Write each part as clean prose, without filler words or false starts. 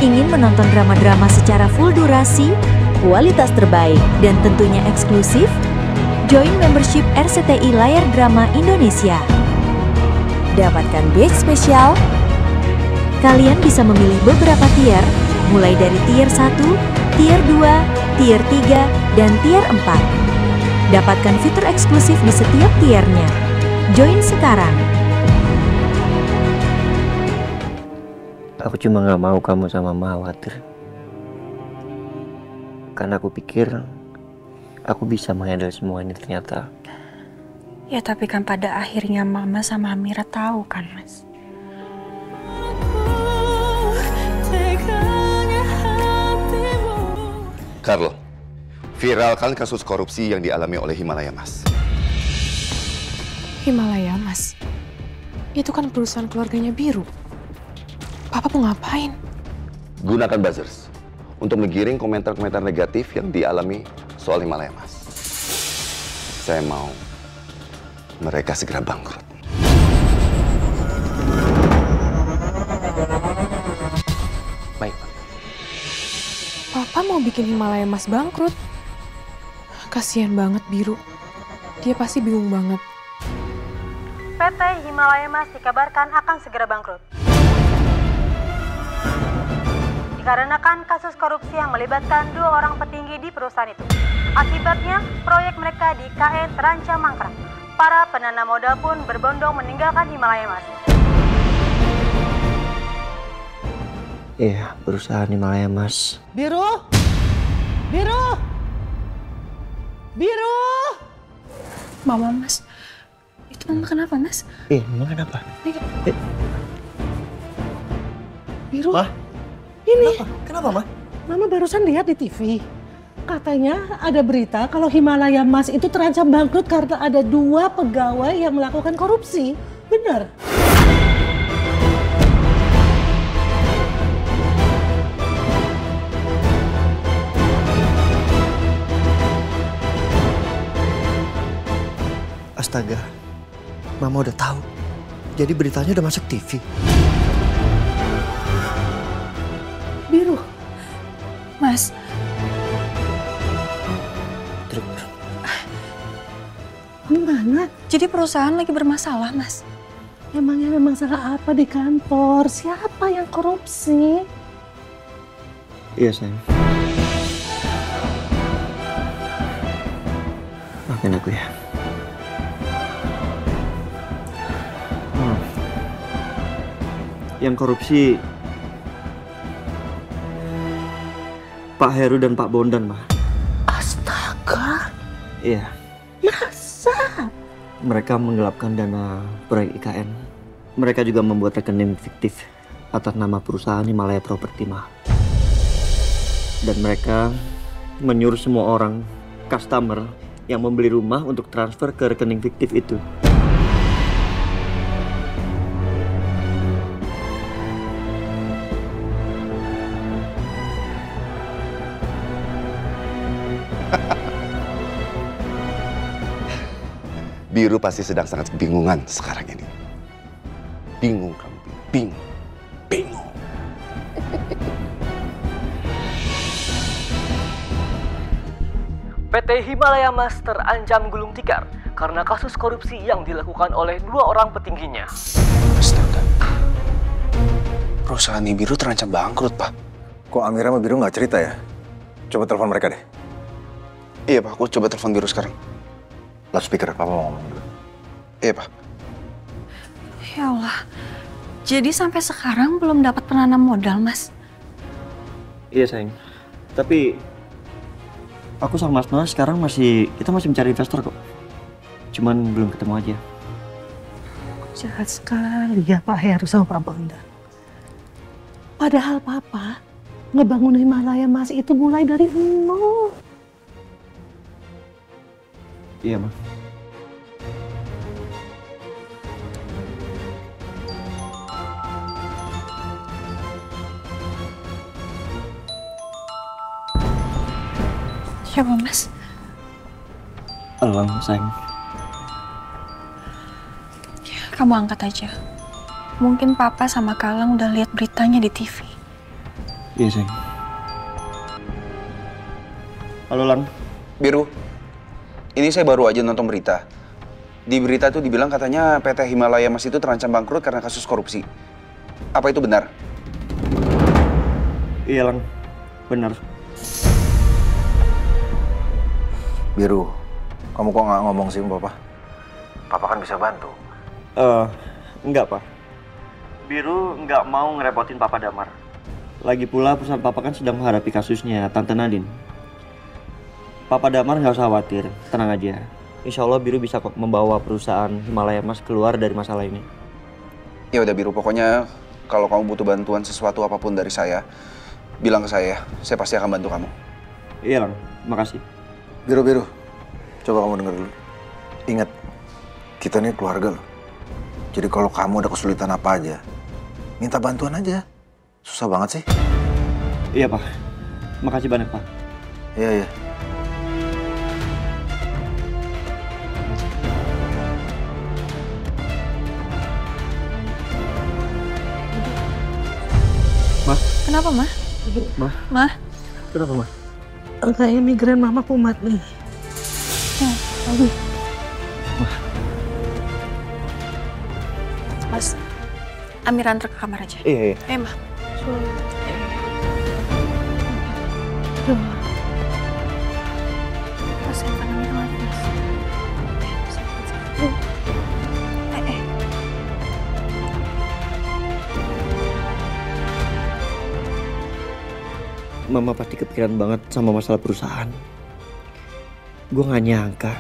Ingin menonton drama-drama secara full durasi, kualitas terbaik, dan tentunya eksklusif? Join membership RCTI Layar Drama Indonesia. Dapatkan batch spesial. Kalian bisa memilih beberapa tier, mulai dari tier 1, tier 2, tier 3, dan tier 4. Dapatkan fitur eksklusif di setiap tiernya. Join sekarang. Aku cuma gak mau kamu sama Mama khawatir. Karena aku pikir aku bisa menghandle semua ini ternyata. Ya tapi kan pada akhirnya Mama sama Amira tahu kan, Mas. Carlo, viralkan kasus korupsi yang dialami oleh Himalaya Mas. Himalaya Mas? Itu kan perusahaan keluarganya Biru. Papa mau ngapain? Gunakan buzzers untuk menggiring komentar-komentar negatif yang dialami soal Himalaya Mas. Saya mau mereka segera bangkrut. Baik, Pak. Papa mau bikin Himalaya Mas bangkrut? Kasian banget Biru. Dia pasti bingung banget. PT Himalaya Mas dikabarkan akan segera bangkrut. Dikarenakan kasus korupsi yang melibatkan 2 orang petinggi di perusahaan itu. Akibatnya, proyek mereka di IKN terancam mangkrak. Para penanam modal pun berbondong meninggalkan Himalaya Mas. Iya, perusahaan Himalaya Mas. Biru! Biru! Biru! Mama, Mas. Itu Mama kenapa, Mas? Mama kenapa? Biru? Wah? Ini. Kenapa, Ma? Mama barusan lihat di TV. Katanya ada berita kalau Himalaya Mas itu terancam bangkrut karena ada 2 pegawai yang melakukan korupsi. Benar? Astaga, Mama udah tahu. Jadi beritanya udah masuk TV. Biru. Mas. Gimana? Jadi perusahaan lagi bermasalah, Mas. Emangnya memang salah apa di kantor? Siapa yang korupsi? Iya, sayang. Maafin aku ya. Yang korupsi Pak Heru dan Pak Bondan, Ma. Astaga. Iya. Masa? Mereka menggelapkan dana proyek IKN. Mereka juga membuat rekening fiktif atas nama perusahaan Himalaya Property, Ma. Dan mereka menyuruh semua orang, customer, yang membeli rumah untuk transfer ke rekening fiktif itu. Biru pasti sedang sangat kebingungan sekarang ini. Bingung kamu, bingung. Bingung. PT Himalaya Mas terancam gulung tikar karena kasus korupsi yang dilakukan oleh 2 orang petingginya. Astaga. Perusahaan Biru terancam bangkrut, Pak. Kok Amira sama Biru nggak cerita ya? Coba telepon mereka deh. Iya, Pak. Aku coba telepon Biru sekarang. Loudspeaker, Papa mau ngomong dulu. Iya, Pak. Ya Allah. Jadi sampai sekarang belum dapat penanam modal, Mas? Iya, sayang. Tapi aku sama Mas Noah sekarang kita masih mencari investor kok. Cuman belum ketemu aja. Jahat sekali ya Pak Heru sama Pak Bondan. Padahal Papa ngebangun Himalaya Mas itu mulai dari nol. Iya, Ma. Siapa, Mas? Elang, sayang. Kamu angkat aja. Mungkin Papa sama Kalang udah lihat beritanya di TV. Iya, sayang. Halo, Lang. Biru, ini saya baru aja nonton berita. Di berita tuh dibilang katanya PT Himalaya Mas itu terancam bangkrut karena kasus korupsi. Apa itu benar? Iya, Lang. Benar. Biru, kamu kok nggak ngomong sih sama Papa? Papa kan bisa bantu. Enggak, Pak. Biru nggak mau ngerepotin Papa Damar. Lagi pula perusahaan Papa kan sedang menghadapi kasusnya Tante Nadine. Papa Damar nggak usah khawatir, tenang aja. Insya Allah Biru bisa kok membawa perusahaan Himalaya Mas keluar dari masalah ini. Ya udah Biru, pokoknya kalau kamu butuh bantuan sesuatu apapun dari saya, bilang ke saya pasti akan bantu kamu. Iya, Lang. Makasih. Biru, coba kamu denger dulu. Ingat, kita ini keluarga loh. Jadi kalau kamu ada kesulitan apa aja, minta bantuan aja. Susah banget sih. Iya, Pak. Makasih banyak, Pak. Iya. Ma. Kenapa, Ma? Ma. Ma? Kenapa, Ma? Kayaknya migrain mama kumat nih. Aduh. Mas, Amira antar ke kamar aja. Iya. Ma. Mas, handphone Amira lagi, Mas. Mama pasti kepikiran banget sama masalah perusahaan. Gue gak nyangka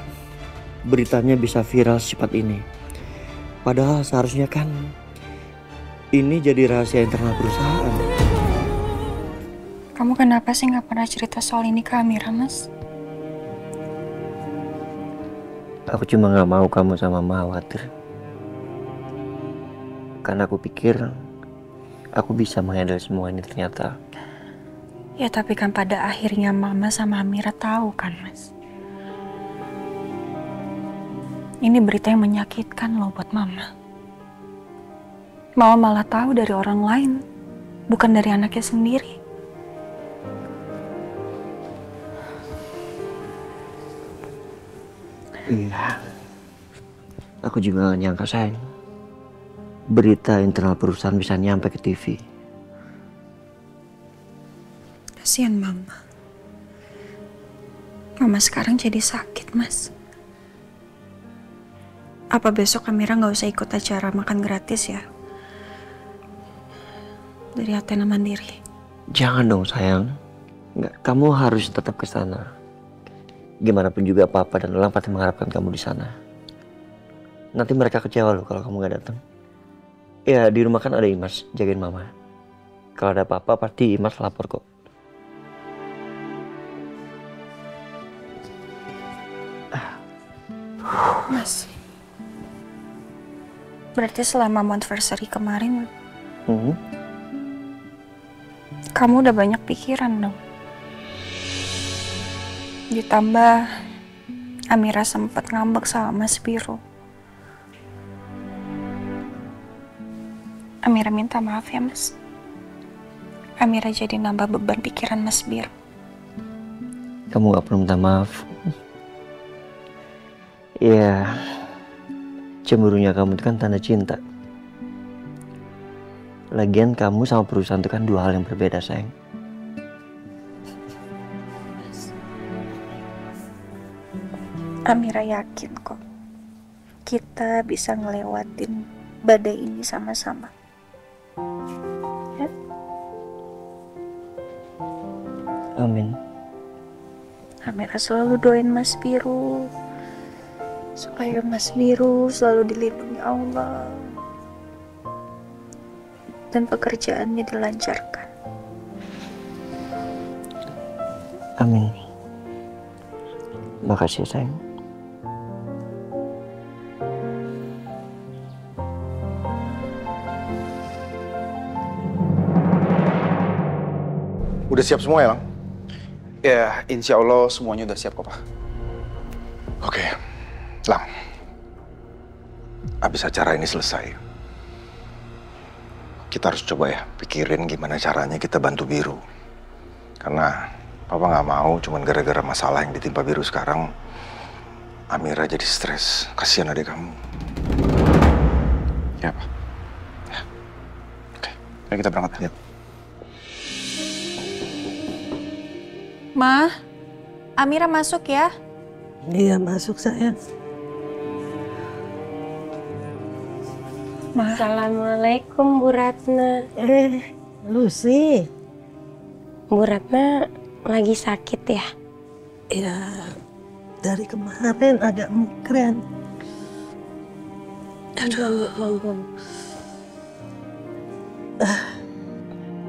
beritanya bisa viral secepat ini. Padahal seharusnya kan ini jadi rahasia internal perusahaan. Kamu kenapa sih nggak pernah cerita soal ini ke Amira, Mas? Aku cuma gak mau kamu sama Mama khawatir. Karena aku pikir aku bisa menghandle semua ini ternyata. Ya tapi kan pada akhirnya Mama sama Amira tahu kan, Mas. Ini berita yang menyakitkan loh buat Mama. Mama malah tahu dari orang lain, bukan dari anaknya sendiri. Iya. Aku juga gak nyangka, sayang. Berita internal perusahaan bisa nyampe ke TV. Kasihan Mama. Mama sekarang jadi sakit, Mas. Apa besok Amira nggak usah ikut acara makan gratis ya? Dari Athena Mandiri. Jangan dong, sayang. Nggak, kamu harus tetap ke sana. Gimana pun juga Papa dan Elang pasti mengharapkan kamu di sana. Nanti mereka kecewa loh kalau kamu nggak datang. Ya di rumah kan ada Imas jagain Mama. Kalau ada apa-apa pasti Imas lapor kok. Mas, berarti selama anniversary kemarin, kamu udah banyak pikiran dong. Ditambah Amira sempat ngambek sama Mas Biru. Amira minta maaf ya, Mas. Amira jadi nambah beban pikiran Mas Biru. Kamu gak perlu minta maaf. Ya, cemburunya kamu itu kan tanda cinta. Lagian kamu sama perusahaan itu kan dua hal yang berbeda, sayang. Amira yakin kok kita bisa ngelewatin badai ini sama-sama. Ya? Amin. Amira selalu doain Mas Biru supaya Mas Biru selalu dilindungi Allah dan pekerjaannya dilancarkan. Amin. Makasih, sayang. Udah siap semua ya, Lang? Ya, insya Allah semuanya udah siap kok, Pak. Oke, Lang. Abis acara ini selesai, kita harus coba ya pikirin gimana caranya kita bantu Biru. Karena Papa nggak mau cuman gara-gara masalah yang ditimpa Biru sekarang, Amira jadi stres. Kasihan adik kamu. Ya, Pak. Ya. Oke, ayo kita berangkat. Ya. Ma, Amira masuk ya? Iya, masuk sayang. Ma. Assalamualaikum Bu Ratna. Lucy. Bu Ratna lagi sakit ya? Ya, dari kemarin agak migrain. Aduh.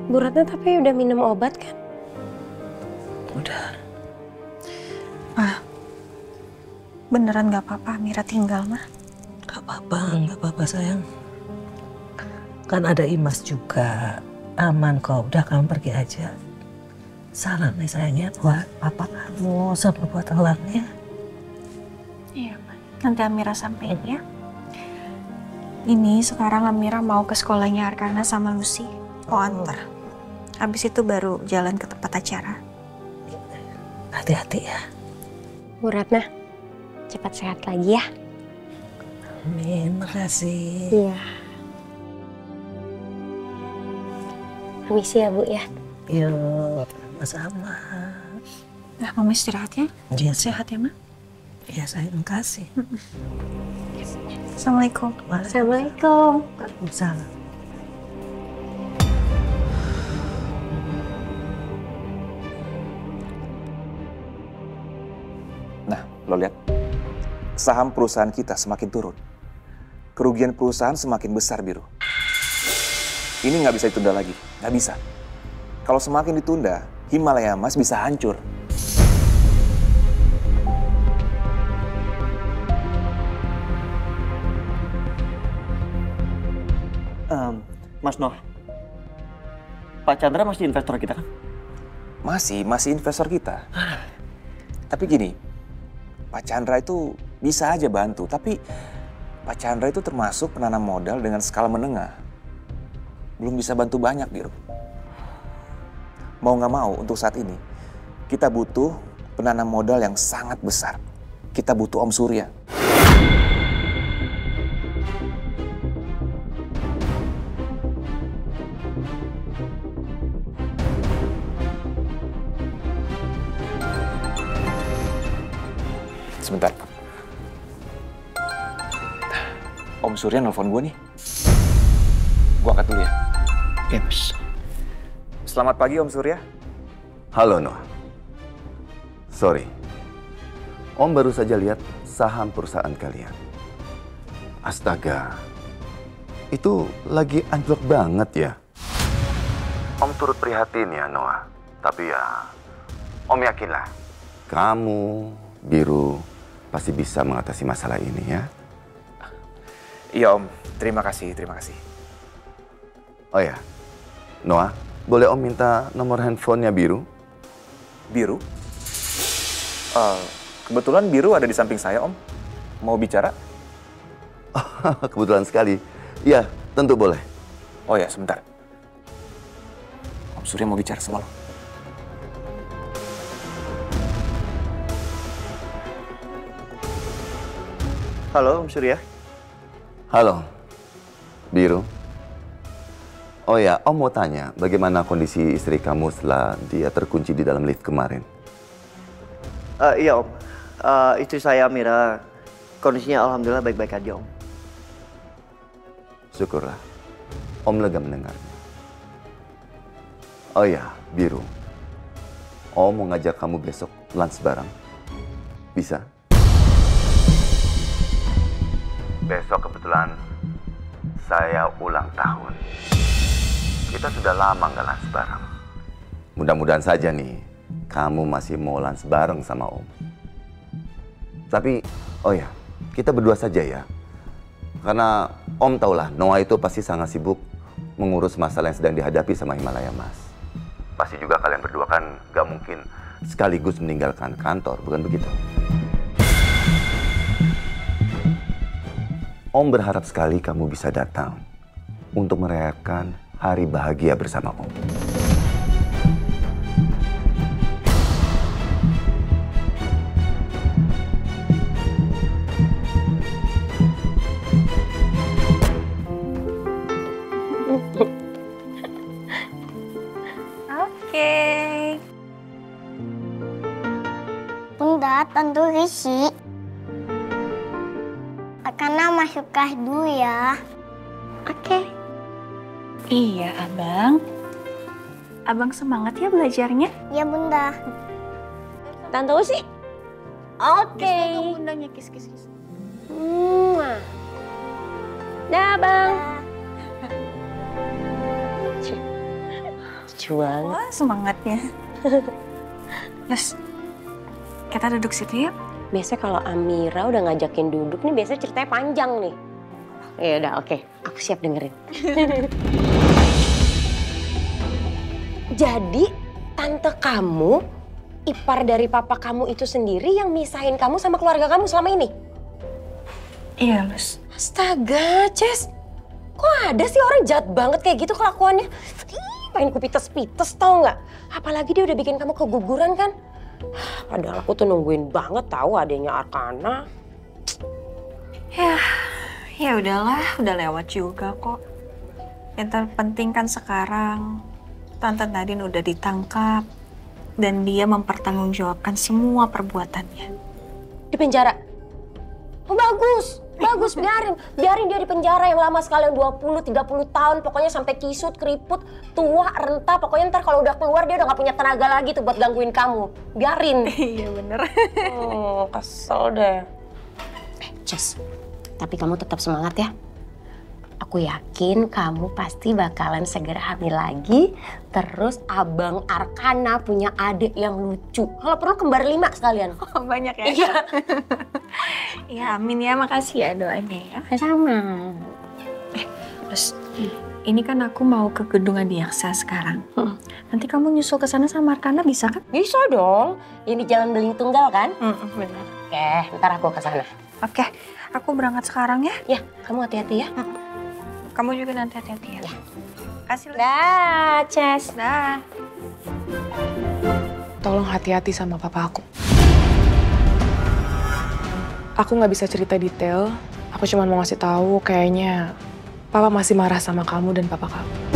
Bu Ratna tapi udah minum obat kan? Udah. Beneran gak apa-apa Amira tinggal, Ma? Gak apa-apa sayang. Kan ada Imas juga. Aman kok, udah kamu pergi aja. Salam nih sayangnya buat papa kamu sama buat elangnya. Iya, Ma. Nanti Amira sampein ya. Ini sekarang Amira mau ke sekolahnya Arkana sama Lucy. Mau antar. Habis itu baru jalan ke tempat acara. Hati-hati ya. Bu Ratna, cepat sehat lagi ya. Amin, makasih. Iya. Permisi ya Bu ya. Yuk, sama-sama. Nah, Mama istirahat ya. Iya, Sehat ya, Ma? Iya, sayang, makasih. Assalamualaikum. Assalamualaikum. Waalaikumsalam. Nah, lo lihat. Saham perusahaan kita semakin turun. Kerugian perusahaan semakin besar, Biru. Ini nggak bisa ditunda lagi. Nggak bisa. Kalau semakin ditunda, Himalaya Mas bisa hancur. Mas Noh, Pak Chandra masih investor kita kan? Masih investor kita. Tapi gini, Pak Chandra itu bisa aja bantu, tapi Pak Chandra itu termasuk penanam modal dengan skala menengah. Belum bisa bantu banyak, Biru. Mau nggak mau, untuk saat ini, kita butuh penanam modal yang sangat besar. Kita butuh Om Surya. Sebentar. Om Surya nelfon gue nih. Gue angkat dulu ya. Oke, Mas. Selamat pagi Om Surya. Halo Noah. Sorry. Om baru saja lihat saham perusahaan kalian. Astaga. Itu lagi anjlok banget ya. Om turut prihatin ya Noah. Tapi ya, Om yakinlah. Kamu, Biru, pasti bisa mengatasi masalah ini ya. Iya Om, terima kasih. Oh ya, Noah, boleh Om minta nomor handphonenya Biru? Biru? Kebetulan Biru ada di samping saya Om. Mau bicara? Kebetulan sekali. Iya, tentu boleh. Oh ya, sebentar. Om Surya mau bicara sama lo. Halo, Om Surya. Halo, Biru. Oh ya, Om mau tanya, bagaimana kondisi istri kamu setelah dia terkunci di dalam lift kemarin? Iya, Om. Istri saya Amira, kondisinya alhamdulillah baik-baik aja, Om. Syukurlah. Om lega mendengarnya. Oh ya, Biru. Om mau ngajak kamu besok lunch bareng. Bisa? Besok kebetulan saya ulang tahun. Kita sudah lama nggak lunch bareng. Mudah-mudahan saja nih, kamu masih mau lunch bareng sama Om. Tapi, oh ya, kita berdua saja ya. Karena Om tahulah, Noah itu pasti sangat sibuk mengurus masalah yang sedang dihadapi sama Himalaya Mas. Pasti juga kalian berdua kan nggak mungkin sekaligus meninggalkan kantor, bukan begitu? Om berharap sekali kamu bisa datang untuk merayakan hari bahagia bersama Om. Oke. Bunda, Tante Risi. Arkana masuk kelas dulu ya. Oke. Iya, Abang. Abang semangat ya belajarnya? Ya, Bunda. Tante Usi. Oke. Bundanya kis-kis. Dah, Bang. Lucu banget. Wah, semangatnya. Terus, kita duduk situ yuk. Biasanya kalau Amira udah ngajakin duduk nih, biasanya ceritanya panjang nih. Ya udah, oke. Aku siap dengerin. Jadi, tante kamu, ipar dari papa kamu itu sendiri yang misahin kamu sama keluarga kamu selama ini? Iya, Lus. Astaga, Ces. Kok ada sih orang jahat banget kayak gitu kelakuannya? Ih, pengen kupites-pites tau nggak? Apalagi dia udah bikin kamu keguguran kan? Padahal aku tuh nungguin banget tahu adanya Arkana. Ya udahlah, udah lewat juga kok. Yang terpenting kan sekarang Tante Nadine udah ditangkap dan dia mempertanggungjawabkan semua perbuatannya. Di penjara? Oh bagus, bagus, biarin dia di penjara yang lama sekalian 20-30 tahun, pokoknya sampai kisut, keriput, tua, renta, pokoknya ntar kalau udah keluar dia udah gak punya tenaga lagi tuh buat gangguin kamu. Biarin. Iya bener. Kesel deh. Jess, tapi kamu tetap semangat ya. Aku yakin kamu pasti bakalan segera hamil lagi. Terus Abang Arkana punya adik yang lucu. Kalau perlu kembar 5 sekalian. Oh, banyak ya? Iya. Ya amin ya, makasih ya doanya ya. Sama. Terus ini kan aku mau ke gedung Adiaksa sekarang. Nanti kamu nyusul ke sana sama Arkana bisa kan? Bisa dong. Ini jalan Beling Tunggal kan? Benar. Oke, ntar aku ke sana. Oke, aku berangkat sekarang ya. Ya, kamu hati-hati ya. Kamu juga nanti hati-hati ya. Kasih. Dah, Ces. Dah. Tolong hati-hati sama papa aku. Aku nggak bisa cerita detail. Aku cuma mau ngasih tahu kayaknya papa masih marah sama kamu dan papa kamu.